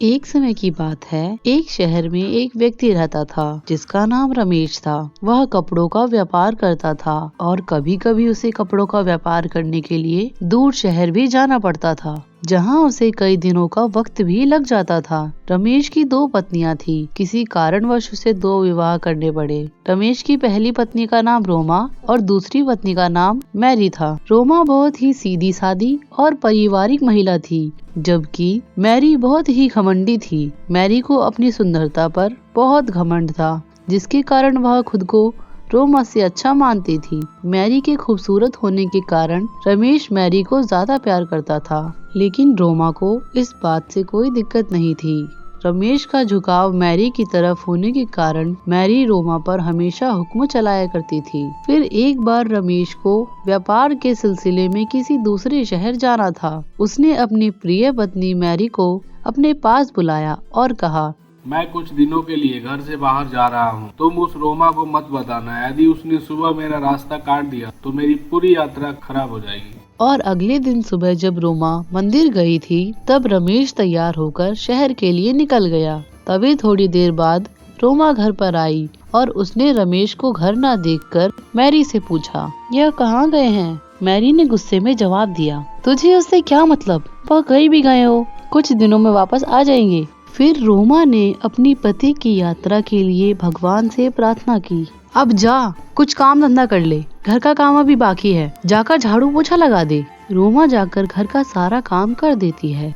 एक समय की बात है, एक शहर में एक व्यक्ति रहता था जिसका नाम रमेश था। वह कपड़ों का व्यापार करता था और कभी कभी उसे कपड़ों का व्यापार करने के लिए दूर शहर भी जाना पड़ता था, जहाँ उसे कई दिनों का वक्त भी लग जाता था। रमेश की 2 पत्नियां थी। किसी कारणवश उसे 2 विवाह करने पड़े। रमेश की पहली पत्नी का नाम रोमा और दूसरी पत्नी का नाम मैरी था। रोमा बहुत ही सीधी सादी और पारिवारिक महिला थी, जबकि मैरी बहुत ही घमंडी थी। मैरी को अपनी सुंदरता पर बहुत घमंड था, जिसके कारण वह खुद को रोमा से अच्छा मानती थी। मैरी के खूबसूरत होने के कारण रमेश मैरी को ज्यादा प्यार करता था, लेकिन रोमा को इस बात से कोई दिक्कत नहीं थी। रमेश का झुकाव मैरी की तरफ होने के कारण मैरी रोमा पर हमेशा हुक्म चलाया करती थी। फिर एक बार रमेश को व्यापार के सिलसिले में किसी दूसरे शहर जाना था। उसने अपनी प्रिय पत्नी मैरी को अपने पास बुलाया और कहा, मैं कुछ दिनों के लिए घर से बाहर जा रहा हूँ। तुम उस रोमा को मत बताना। यदि उसने सुबह मेरा रास्ता काट दिया तो मेरी पूरी यात्रा खराब हो जाएगी। और अगले दिन सुबह जब रोमा मंदिर गई थी, तब रमेश तैयार होकर शहर के लिए निकल गया। तभी थोड़ी देर बाद रोमा घर पर आई और उसने रमेश को घर न देखकर मैरी से पूछा, यह कहाँ गए हैं? मैरी ने गुस्से में जवाब दिया, तुझे उससे क्या मतलब? वह कहीं भी गए हो, कुछ दिनों में वापस आ जाएंगे। फिर रोमा ने अपनी पति की यात्रा के लिए भगवान से प्रार्थना की, अब जा, कुछ काम धंधा कर ले, घर का काम अभी बाकी है, जाकर झाड़ू पोछा लगा दे। रोमा जाकर घर का सारा काम कर देती है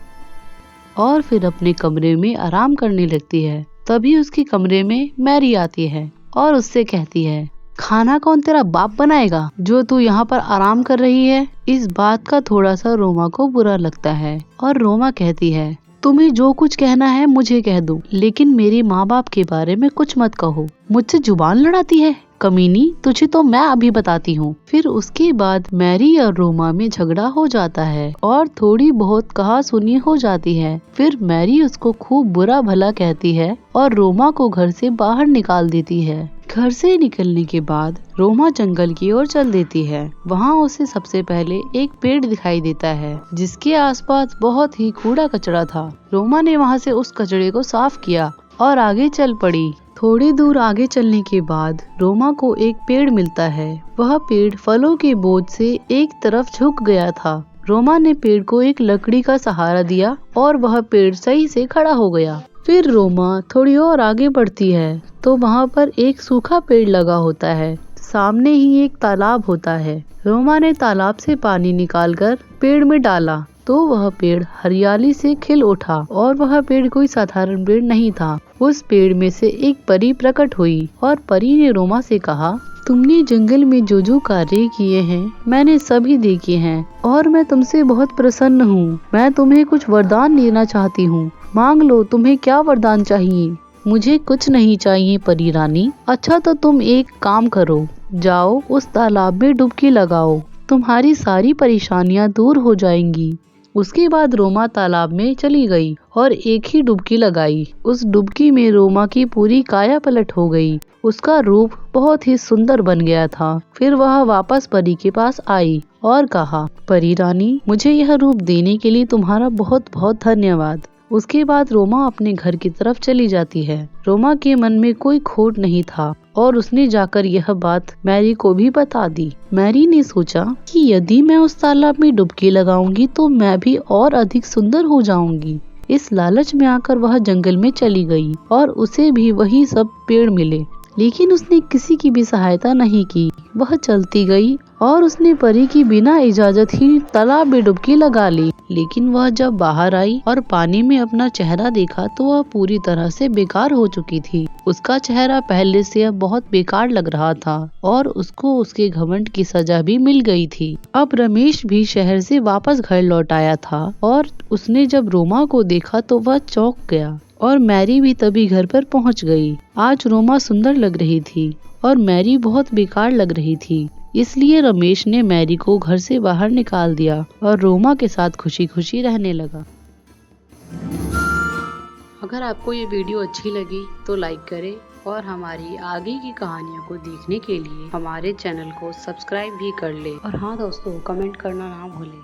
और फिर अपने कमरे में आराम करने लगती है। तभी उसके कमरे में मैरी आती है और उससे कहती है, खाना कौन तेरा बाप बनाएगा जो तू यहाँ पर आराम कर रही है? इस बात का थोड़ा सा रोमा को बुरा लगता है और रोमा कहती है, तुम्हें जो कुछ कहना है मुझे कह दो, लेकिन मेरे माँ बाप के बारे में कुछ मत कहो। मुझसे जुबान लड़ाती है कमीनी, तुझे तो मैं अभी बताती हूँ। फिर उसके बाद मैरी और रोमा में झगड़ा हो जाता है और थोड़ी बहुत कहा सुनी हो जाती है। फिर मैरी उसको खूब बुरा भला कहती है और रोमा को घर से बाहर निकाल देती है। घर से निकलने के बाद रोमा जंगल की ओर चल देती है। वहाँ उसे सबसे पहले एक पेड़ दिखाई देता है, जिसके आसपास बहुत ही कूड़ा कचरा था। रोमा ने वहाँ से उस कचरे को साफ किया और आगे चल पड़ी। थोड़ी दूर आगे चलने के बाद रोमा को एक पेड़ मिलता है। वह पेड़ फलों के बोझ से एक तरफ झुक गया था। रोमा ने पेड़ को एक लकड़ी का सहारा दिया और वह पेड़ सही से खड़ा हो गया। फिर रोमा थोड़ी और आगे बढ़ती है तो वहाँ पर एक सूखा पेड़ लगा होता है। सामने ही एक तालाब होता है। रोमा ने तालाब से पानी निकालकर पेड़ में डाला तो वह पेड़ हरियाली से खिल उठा और वह पेड़ कोई साधारण पेड़ नहीं था। उस पेड़ में से एक परी प्रकट हुई और परी ने रोमा से कहा, तुमने जंगल में जो जो कार्य किए हैं मैंने सभी देखे हैं और मैं तुमसे बहुत प्रसन्न हूँ। मैं तुम्हें कुछ वरदान देना चाहती हूँ, मांग लो, तुम्हें क्या वरदान चाहिए? मुझे कुछ नहीं चाहिए परी रानी। अच्छा तो तुम एक काम करो, जाओ उस तालाब में डुबकी लगाओ, तुम्हारी सारी परेशानियां दूर हो जाएंगी। उसके बाद रोमा तालाब में चली गई और एक ही डुबकी लगाई। उस डुबकी में रोमा की पूरी काया पलट हो गई। उसका रूप बहुत ही सुंदर बन गया था। फिर वह वापस परी के पास आई और कहा, परी रानी, मुझे यह रूप देने के लिए तुम्हारा बहुत बहुत धन्यवाद। उसके बाद रोमा अपने घर की तरफ चली जाती है। रोमा के मन में कोई खोट नहीं था और उसने जाकर यह बात मैरी को भी बता दी। मैरी ने सोचा कि यदि मैं उस तालाब में डुबकी लगाऊंगी तो मैं भी और अधिक सुंदर हो जाऊंगी। इस लालच में आकर वह जंगल में चली गई और उसे भी वही सब पेड़ मिले, लेकिन उसने किसी की भी सहायता नहीं की। वह चलती गई और उसने परी की बिना इजाजत ही तालाब में डुबकी लगा ली। लेकिन वह जब बाहर आई और पानी में अपना चेहरा देखा तो वह पूरी तरह से बेकार हो चुकी थी। उसका चेहरा पहले से अब बहुत बेकार लग रहा था और उसको उसके घमंड की सजा भी मिल गई थी। अब रमेश भी शहर से वापस घर लौट आया था और उसने जब रोमा को देखा तो वह चौंक गया और मैरी भी तभी घर पर पहुंच गई। आज रोमा सुंदर लग रही थी और मैरी बहुत बेकार लग रही थी, इसलिए रमेश ने मैरी को घर से बाहर निकाल दिया और रोमा के साथ खुशी खुशी रहने लगा। अगर आपको ये वीडियो अच्छी लगी तो लाइक करें और हमारी आगे की कहानियों को देखने के लिए हमारे चैनल को सब्सक्राइब भी कर ले। और हाँ दोस्तों, कमेंट करना ना भूलें।